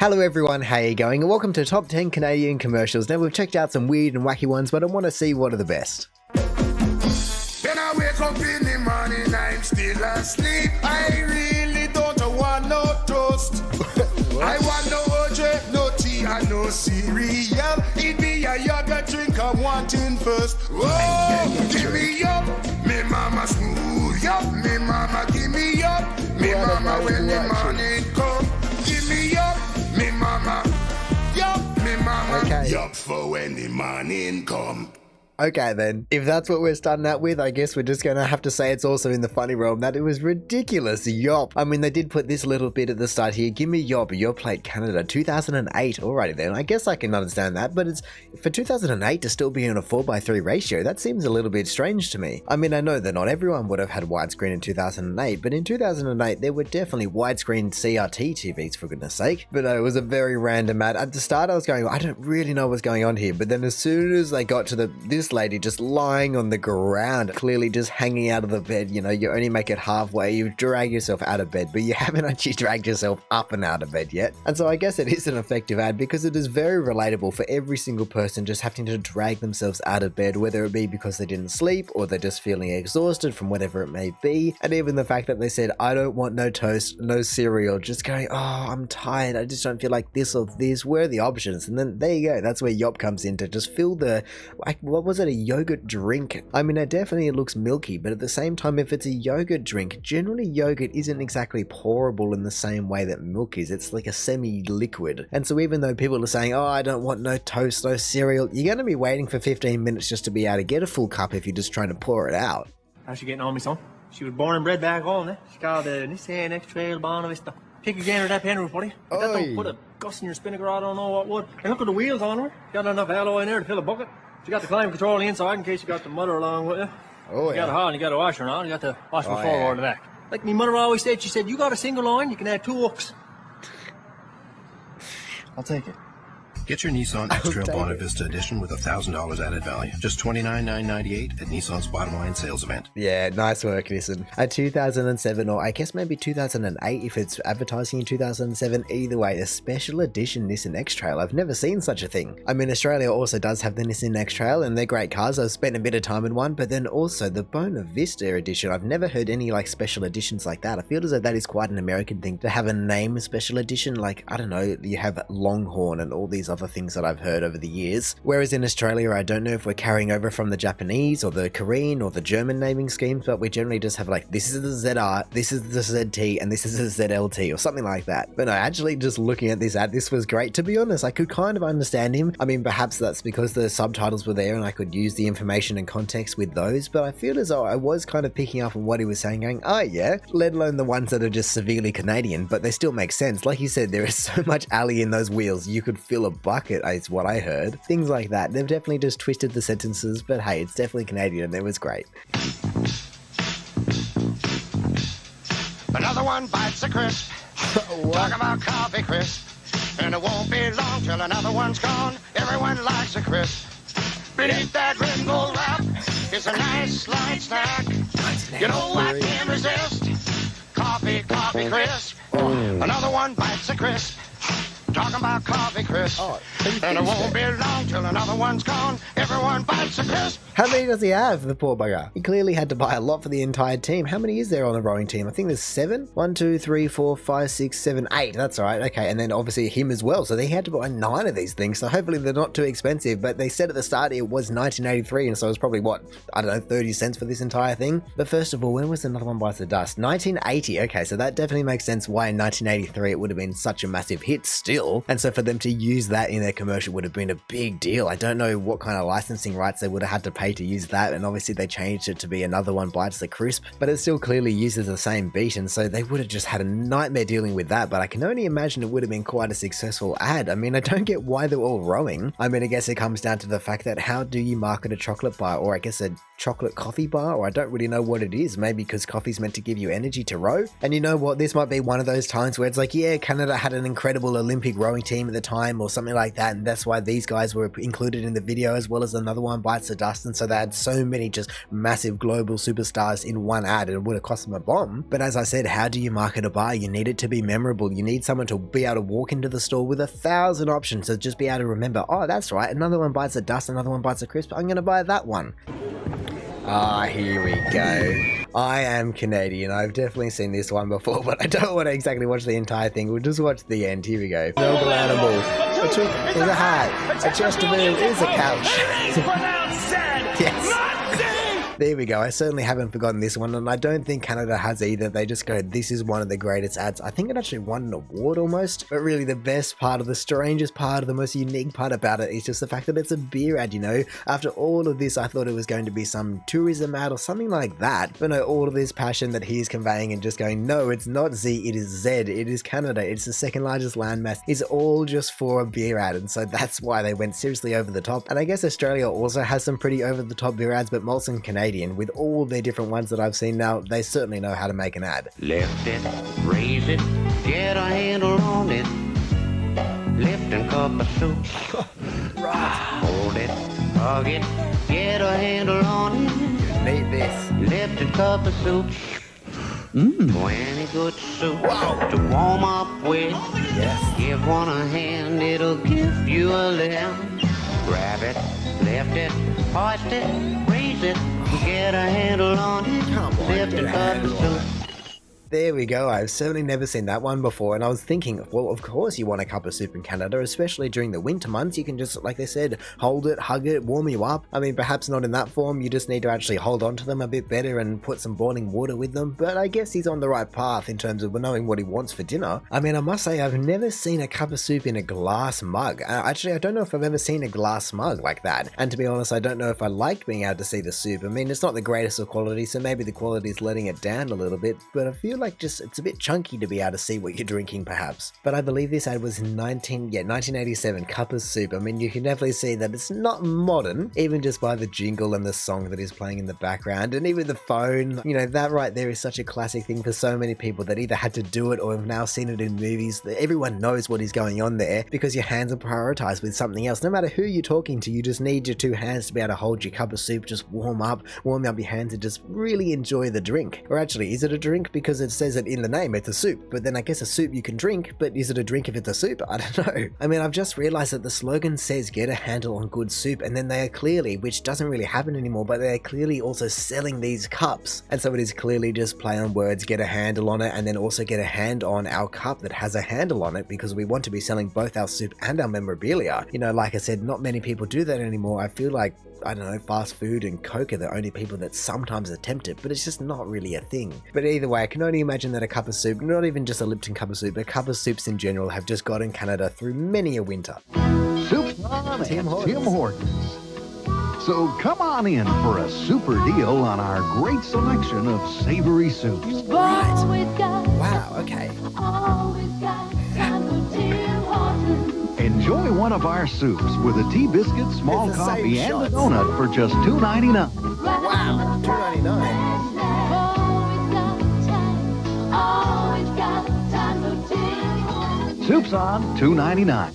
Hello everyone, how you going? And welcome to Top 10 Canadian Commercials. Now we've checked out some weird and wacky ones, but I want to see what are the best. When I wake up in the morning, I'm still asleep. I really don't want no toast. I want no OJ, no tea, and no cereal. It be a yogurt drink I'm wanting first. Oh, give me up, me mama smooth up. Me mama give me up. Me mama when the morning come, give me up. Me mama, yup for when the morning come. Okay then, if that's what we're starting out with, I guess we're just gonna have to say it's also in the funny realm that it was ridiculous. Yop. I mean, they did put this little bit at the start here. Give me yop, your plate Canada, 2008. Alrighty then, I guess I can understand that, but it's for 2008 to still be in a 4:3 ratio. That seems a little bit strange to me. I mean, I know that not everyone would have had widescreen in 2008, but in 2008 there were definitely widescreen CRT TVs, for goodness sake. But it was a very random ad. At the start I was going, I don't really know what's going on here, but then as soon as they got to this lady just lying on the ground, clearly just hanging out of the bed, you know, you only make it halfway, you drag yourself out of bed, but you haven't actually dragged yourself up and out of bed yet. And so I guess it is an effective ad because it is very relatable for every single person just having to drag themselves out of bed, whether it be because they didn't sleep or they're just feeling exhausted from whatever it may be. And even the fact that they said, I don't want no toast, no cereal, just going, oh, I'm tired, I just don't feel like this or this, where are the options? And then there you go, that's where Yop comes in to just fill the, like, what was it, a yogurt drink? I mean, it definitely looks milky, but at the same time, if it's a yogurt drink, generally yogurt isn't exactly pourable in the same way that milk is. It's like a semi-liquid. And so even though people are saying, oh, I don't want no toast, no cereal, you're going to be waiting for 15 minutes just to be able to get a full cup if you're just trying to pour it out. How's she getting on, my son? She was born and bred back home, eh? She called the Nissan X-Trail Vista. Pick again with that pen roof, buddy. If that don't put a gust in your spinnaker, I don't know what would. And look at the wheels on her. Got enough alloy in there to fill a bucket. You got the climate control on the inside in case you got the mother along with you. Oh, you got a hot and you got a washer on. You got the washer before or the back. Like my mother always said, she said, you got a single line, you can add 2 hooks. I'll take it. Get your Nissan X-Trail Bonnet Vista Edition with $1,000 added value. Just $29,998 at Nissan's bottom line sales event. Yeah, nice work, Nissan. A 2007, or I guess maybe 2008 if it's advertising in 2007, either way, a special edition Nissan X-Trail. I've never seen such a thing. I mean, Australia also does have the Nissan X-Trail and they're great cars. I've spent a bit of time in one, but then also the Bonnet Vista edition. I've never heard any like special editions like that. I feel as though that is quite an American thing to have a name special edition. Like, I don't know, you have Longhorn and all these other things that I've heard over the years. Whereas in Australia, I don't know if we're carrying over from the Japanese or the Korean or the German naming schemes, but we generally just have like, this is the ZR, this is the ZT, and this is the ZLT or something like that. But no, actually just looking at this ad, this was great. To be honest, I could kind of understand him. I mean, perhaps that's because the subtitles were there and I could use the information and context with those, but I feel as though I was kind of picking up on what he was saying, going, oh yeah, let alone the ones that are just severely Canadian, but they still make sense. Like you said, there is so much alley in those wheels, you could fill a bucket, is what I heard. Things like that. They've definitely just twisted the sentences, but hey, it's definitely Canadian and it was great. Another one bites the crisp. Talk about coffee crisp. And it won't be long till another one's gone. Everyone likes a crisp. Beneath that rainbow wrap is a nice light snack. You know I can't resist. Coffee crisp. Another one bites the crisp. Talking about coffee crisp. And it won't be long till another one's gone. Everyone bites a crisp. How many does he have, the poor bugger? He clearly had to buy a lot for the entire team. How many is there on the rowing team? I think there's 7. 1, 2, 3, 4, 5, 6, 7, 8. That's all right. Okay. And then obviously him as well. So they had to buy 9 of these things. So hopefully they're not too expensive. But they said at the start it was 1983. And so it was probably what, I don't know, 30 cents for this entire thing. But first of all, when was Another One Bites the Dust? 1980. Okay. So that definitely makes sense why in 1983 it would have been such a massive hit still. And so for them to use that in their commercial would have been a big deal. I don't know what kind of licensing rights they would have had to pay to use that. And obviously they changed it to be Another One Bites the Crisp, but it still clearly uses the same beat, and so they would have just had a nightmare dealing with that. But I can only imagine it would have been quite a successful ad. I mean, I don't get why they're all rowing. I mean, I guess it comes down to the fact that how do you market a chocolate bar, or I guess a chocolate coffee bar, or I don't really know what it is. Maybe because coffee's meant to give you energy to row. And you know what, this might be one of those times where it's like, yeah, Canada had an incredible Olympic growing team at the time or something like that, and that's why these guys were included in the video, as well as another one, Bites the Dust, and so they had so many just massive global superstars in one ad. It would have cost them a bomb. But as I said, how do you market a buy? You need it to be memorable. You need someone to be able to walk into the store with 1,000 options to just be able to remember, oh, that's right, another one bites the dust, another one bites the crisp, I'm gonna buy that one. Ah, here we go. I am Canadian. I've definitely seen this one before, but I don't want to exactly watch the entire thing. We'll just watch the end. Here we go. Noble animal. A tree is a hat. A Chesterfield is a couch. Yes. There we go. I certainly haven't forgotten this one, and I don't think Canada has either. They just go, this is one of the greatest ads. I think it actually won an award almost, but really the best part, of the strangest part, of the most unique part about it is just the fact that it's a beer ad, you know? After all of this, I thought it was going to be some tourism ad or something like that, but no, all of this passion that he's conveying and just going, no, it's not Z, it is Z, it is Canada, it's the second largest landmass, it's all just for a beer ad, and so that's why they went seriously over the top. And I guess Australia also has some pretty over the top beer ads, but Molson Canadian, with all their different ones that I've seen now, they certainly know how to make an ad. Lift it, raise it, get a handle on it. Lipton Cup-a-Soup. Right. Hold it, hug it, get a handle on it. You need this. Lipton Cup-a-Soup. Plenty good soup to warm up with. Yes. Give one a hand, it'll give you a lift. Grab it, lift it, hoist it, raise it, get a handle on it. Come on, Lipton get a handle on Cup-a-Soup. There we go. I've certainly never seen that one before, and I was thinking, well, of course you want a cup of soup in Canada, especially during the winter months. You can just, like they said, hold it, hug it, warm you up. I mean, perhaps not in that form. You just need to actually hold on to them a bit better and put some boiling water with them, but I guess he's on the right path in terms of knowing what he wants for dinner. I mean, I must say, I've never seen a cup of soup in a glass mug. Actually, I don't know if I've ever seen a glass mug like that, and to be honest, I don't know if I like being able to see the soup. I mean, it's not the greatest of quality, so maybe the quality is letting it down a little bit, but I feel like just it's a bit chunky to be able to see what you're drinking, perhaps. But I believe this ad was in 1987, Cup of Soup. I mean, you can definitely see that it's not modern, even just by the jingle and the song that is playing in the background, and even the phone. You know, that right there is such a classic thing for so many people that either had to do it or have now seen it in movies. Everyone knows what is going on there because your hands are prioritized with something else. No matter who you're talking to, you just need your two hands to be able to hold your cup of soup, just warm up your hands and just really enjoy the drink. Or actually, is it a drink? Because it says it in the name, it's a soup, but then I guess a soup you can drink, but is it a drink if it's a soup? I don't know. I mean, I've just realized that the slogan says get a handle on good soup, and then they are clearly, which doesn't really happen anymore, but they are clearly also selling these cups, and so it is clearly just play on words, get a handle on it, and then also get a hand on our cup that has a handle on it, because we want to be selling both our soup and our memorabilia. You know, like I said, not many people do that anymore. I feel like, I don't know, fast food and Coke are the only people that sometimes attempt it, but it's just not really a thing. But either way, I can only imagine that a cup of soup, not even just a Lipton Cup-a-Soup, but cup of soups in general have just gotten Canada through many a winter. Soup's on at Tim Hortons. So come on in for a super deal on our great selection of savory soups. Wow, okay. Enjoy one of our soups with a tea biscuit, small It's the coffee, same and a shots. donut for just $2.99. Wow, $2.99. Soup's on, $2.99.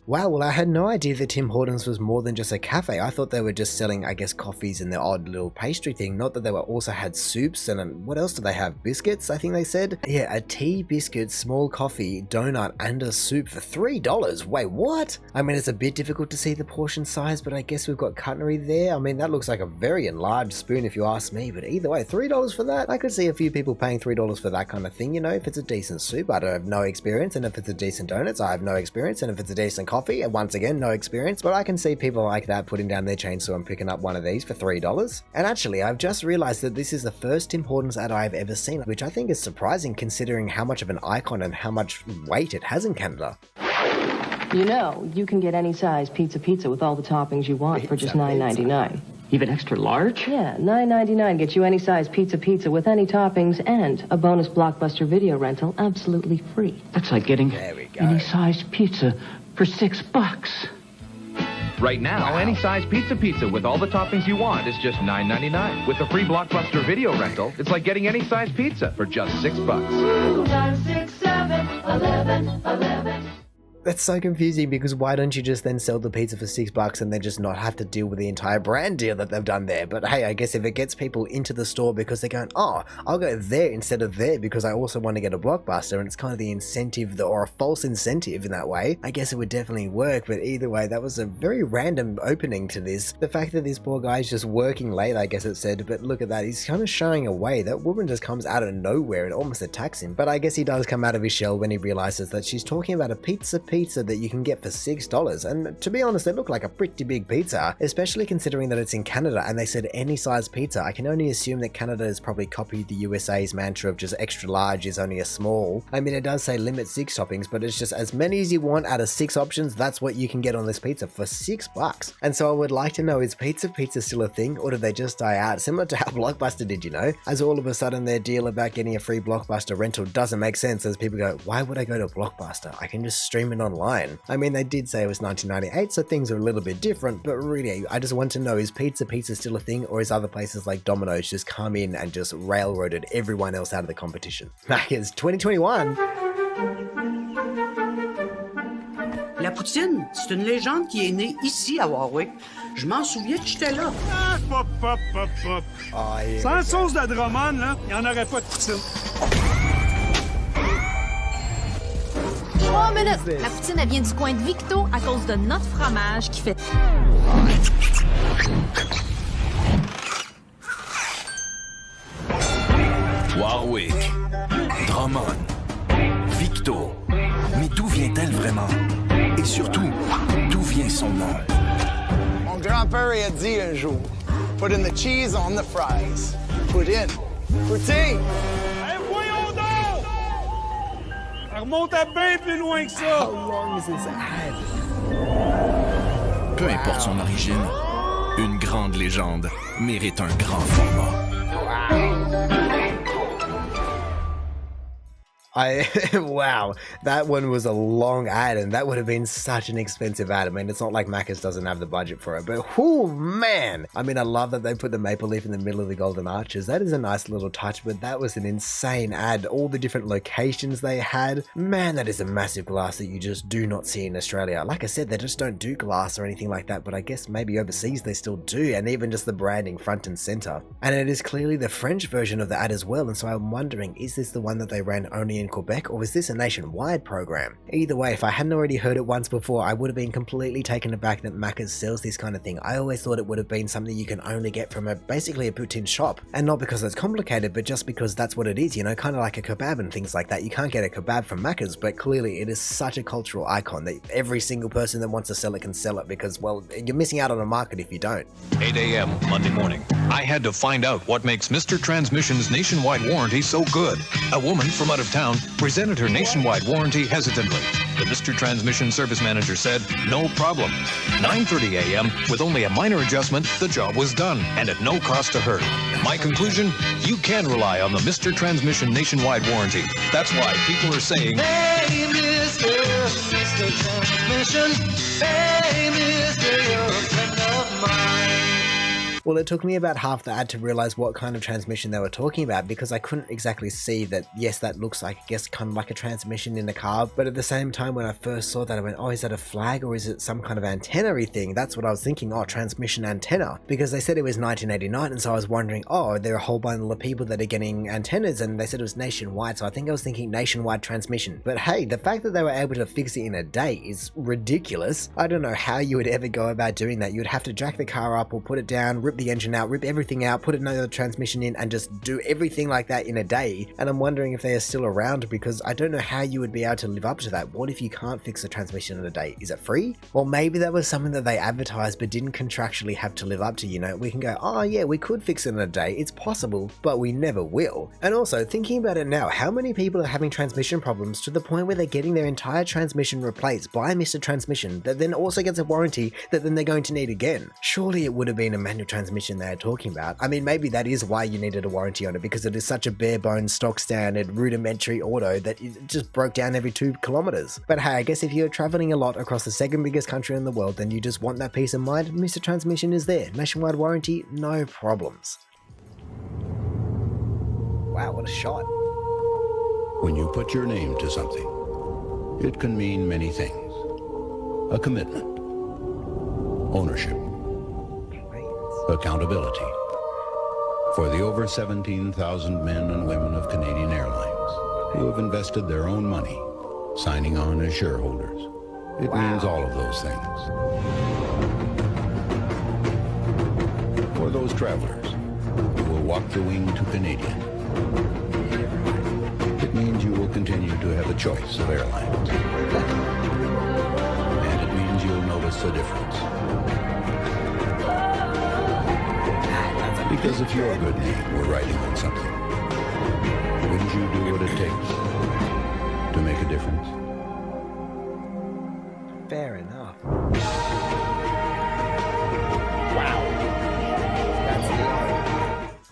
Wow, well, I had no idea that Tim Hortons was more than just a cafe. I thought they were just selling, I guess, coffees and the odd little pastry thing. Not that they were also had soups and what else do they have? Biscuits, I think they said. Yeah, a tea, biscuit, small coffee, donut, and a soup for $3. Wait, what? I mean, it's a bit difficult to see the portion size, but I guess we've got cutlery there. I mean, that looks like a very enlarged spoon if you ask me, but either way, $3 for that? I could see a few people paying $3 for that kind of thing, you know, if it's a decent soup, I don't have no experience, and if it's a decent donuts, I have no experience, and if it's a decent coffee, and once again, no experience, but I can see people like that putting down their chainsaw and picking up one of these for $3. And actually, I've just realized that this is the first Tim Hortons ad I've ever seen, which I think is surprising considering how much of an icon and how much weight it has in Canada. You know, you can get any size pizza with all the toppings you want for just $9.99. Even extra large? Yeah, $9.99 gets you any size pizza with any toppings and a bonus Blockbuster video rental absolutely free. That's like getting There we go. any size pizza for $6. Right now, any size pizza with all the toppings you want is just $9.99. With a free Blockbuster video rental, it's like getting any size pizza for just $6. 9, 6, 7, 11, 11. That's so confusing because why don't you just then sell the pizza for $6 and then just not have to deal with the entire brand deal that they've done there? But hey, I guess if it gets people into the store because they're going, oh, I'll go there instead of there because I also want to get a Blockbuster, and it's kind of the incentive or a false incentive in that way, I guess it would definitely work. But either way, that was a very random opening to this. The fact that this poor guy's just working late, I guess it said, but look at that, he's kind of shying away. That woman just comes out of nowhere and almost attacks him. But I guess he does come out of his shell when he realizes that she's talking about a pizza that you can get for $6. And to be honest, it looked like a pretty big pizza, especially considering that it's in Canada and they said any size pizza. I can only assume that Canada has probably copied the USA's mantra of just extra large is only a small. I mean, it does say limit 6 toppings, but it's just as many as you want out of 6 options. That's what you can get on this pizza for $6. And so I would like to know, is pizza still a thing, or did they just die out? Similar to how Blockbuster did, you know, as all of a sudden their deal about getting a free Blockbuster rental doesn't make sense, as people go, why would I go to Blockbuster? I can just stream it online. I mean, they did say it was 1998, so things are a little bit different, but really, I just want to know, is pizza still a thing, or is other places like Domino's just come in and just railroaded everyone else out of the competition? Macca's 2021. La poutine, c'est une légende qui est née ici à Warwick. Je m'en souviens que j'étais là. Ah, pop. Oh, yeah. Sans sauce de Drummond, là, il n'y en aurait pas de poutine. 3 minutes! La poutine, elle vient du coin de Victo à cause de notre fromage qui fait... Warwick, Drummond, Victo. Mais d'où vient-elle vraiment? Et surtout, d'où vient son nom? Mon grand-père a dit un jour, put in the cheese on the fries. Put in poutine. Hey, voyons donc! Elle remonte à bien plus loin que ça. How long is this ad? Peu importe son origine, une grande légende mérite un grand format. Wow, that one was a long ad, and that would have been such an expensive ad. I mean, it's not like Macca's doesn't have the budget for it, but whoo, man. I mean, I love that they put the maple leaf in the middle of the golden arches. That is a nice little touch, but that was an insane ad. All the different locations they had. Man, that is a massive glass that you just do not see in Australia. Like I said, they just don't do glass or anything like that, but I guess maybe overseas they still do, and even just the branding front and center. And it is clearly the French version of the ad as well, and so I'm wondering, is this the one that they ran only in Quebec, or was this a nationwide program? Either way, if I hadn't already heard it once before, I would have been completely taken aback that Macca's sells this kind of thing. I always thought it would have been something you can only get from basically a poutine shop, and not because it's complicated, but just because that's what it is, you know, kind of like a kebab and things like that. You can't get a kebab from Macca's, but clearly it is such a cultural icon that every single person that wants to sell it can sell it, because, well, you're missing out on a market if you don't. 8 a.m. Monday morning. I had to find out what makes Mr. Transmission's nationwide warranty so good. A woman from out of town presented her nationwide warranty hesitantly. The Mr. Transmission service manager said, no problem. 9:30 a.m., with only a minor adjustment, the job was done, and at no cost to her. My conclusion, you can rely on the Mr. Transmission nationwide warranty. That's why people are saying, hey, Mr. Transmission, hey, Mr. You're a friend of mine. Well, it took me about half the ad to realize what kind of transmission they were talking about, because I couldn't exactly see that, yes, that looks like, I guess, kind of like a transmission in a car, but at the same time, when I first saw that, I went, oh, is that a flag, or is it some kind of antenna-y thing? That's what I was thinking, oh, transmission antenna, because they said it was 1989, and so I was wondering, oh, are there a whole bunch of people that are getting antennas, and they said it was nationwide, so I think I was thinking nationwide transmission. But hey, the fact that they were able to fix it in a day is ridiculous. I don't know how you would ever go about doing that. You would have to jack the car up or put it down, rip the engine out, rip everything out, put another transmission in, and just do everything like that in a day. And I'm wondering if they are still around, because I don't know how you would be able to live up to that. What if you can't fix a transmission in a day? Is it free? Or maybe that was something that they advertised but didn't contractually have to live up to, you know? We can go, oh yeah, we could fix it in a day, it's possible, but we never will. And also, thinking about it now, how many people are having transmission problems to the point where they're getting their entire transmission replaced by Mr. Transmission that then also gets a warranty that then they're going to need again? Surely it would have been a manual transmission they're talking about. I mean, maybe that is why you needed a warranty on it, because it is such a bare bones, stock standard, rudimentary auto that it just broke down every 2 kilometers. But hey, I guess if you're traveling a lot across the second biggest country in the world, then you just want that peace of mind, Mr. Transmission is there. Nationwide warranty, no problems. Wow, what a shot. When you put your name to something, it can mean many things. a commitment, ownership, accountability for the over 17,000 men and women of Canadian Airlines who have invested their own money, signing on as shareholders. It means all of those things. For those travelers who will walk the wing to Canadian, it means you will continue to have a choice of airlines. And it means you'll notice a difference. Because if your good name were riding on something, wouldn't you do what it takes to make a difference? Fair enough.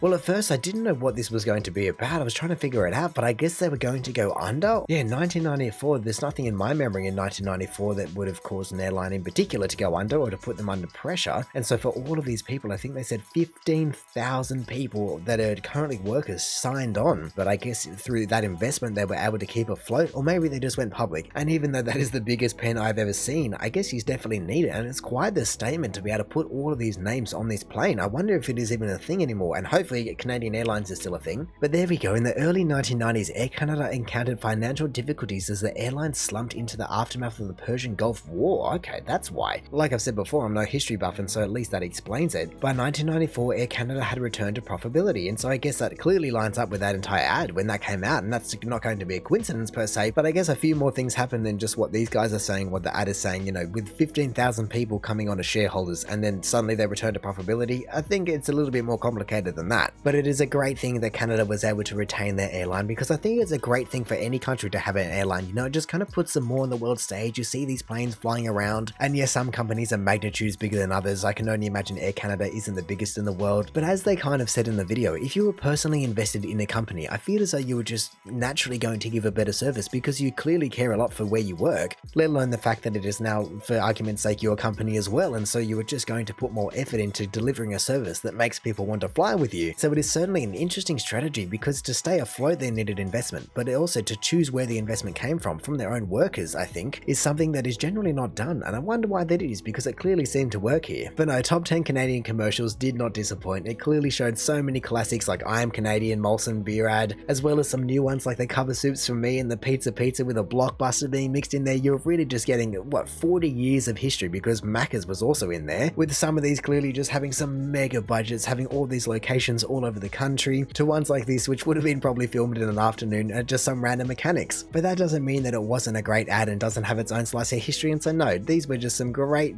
Well, at first I didn't know what this was going to be about. I was trying to figure it out, but I guess they were going to go under. Yeah, 1994, there's nothing in my memory in 1994 that would have caused an airline in particular to go under or to put them under pressure. And so for all of these people, I think they said 15,000 people that are currently workers signed on. But I guess through that investment, they were able to keep afloat, or maybe they just went public. And even though that is the biggest pen I've ever seen, I guess he's definitely needed. And it's quite the statement to be able to put all of these names on this plane. I wonder if it is even a thing anymore. And hopefully Canadian Airlines is still a thing. But there we go. In the early 1990s, Air Canada encountered financial difficulties as the airline slumped into the aftermath of the Persian Gulf War. Okay, that's why. Like I've said before, I'm no history buff, and so at least that explains it. By 1994, Air Canada had returned to profitability, and so I guess that clearly lines up with that entire ad when that came out, and that's not going to be a coincidence per se, but I guess a few more things happened than just what these guys are saying, what the ad is saying. You know, with 15,000 people coming on as shareholders, and then suddenly they return to profitability, I think it's a little bit more complicated than that. But it is a great thing that Canada was able to retain their airline, because I think it's a great thing for any country to have an airline. You know, it just kind of puts them more on the world stage. You see these planes flying around, and yes, some companies are magnitudes bigger than others. I can only imagine Air Canada isn't the biggest in the world, but as they kind of said in the video, if you were personally invested in a company, I feel as though you were just naturally going to give a better service because you clearly care a lot for where you work, let alone the fact that it is now, for argument's sake, your company as well, and so you are just going to put more effort into delivering a service that makes people want to fly with you. So it is certainly an interesting strategy, because to stay afloat they needed investment, but also to choose where the investment came from their own workers, I think, is something that is generally not done, and I wonder why that is, because it clearly seemed to work here. But no, top 10 Canadian commercials did not disappoint. It clearly showed so many classics like I Am Canadian, Molson beer ad, as well as some new ones like the Cup-a-Soups from me and the Pizza with a Blockbuster being mixed in there. You're really just getting, what, 40 years of history, because Macca's was also in there, with some of these clearly just having some mega budgets, having all these locations all over the country, to ones like this which would have been probably filmed in an afternoon at just some random mechanics. But that doesn't mean that it wasn't a great ad and doesn't have its own slice of history, and so no, these were just some great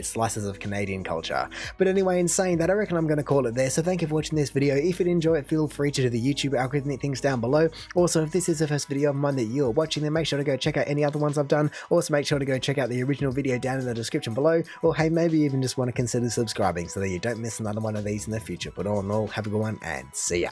slices of Canadian culture. But anyway, in saying that, I reckon I'm going to call it there. So thank you for watching this video. If you enjoy it, feel free to do the YouTube algorithmic things down below. Also, if this is the first video of mine that you're watching, then make sure to go check out any other ones I've done. Also, make sure to go check out the original video down in the description below, or hey, maybe even just want to consider subscribing so that you don't miss another one of these in the future. But all in all, have a good one and see ya.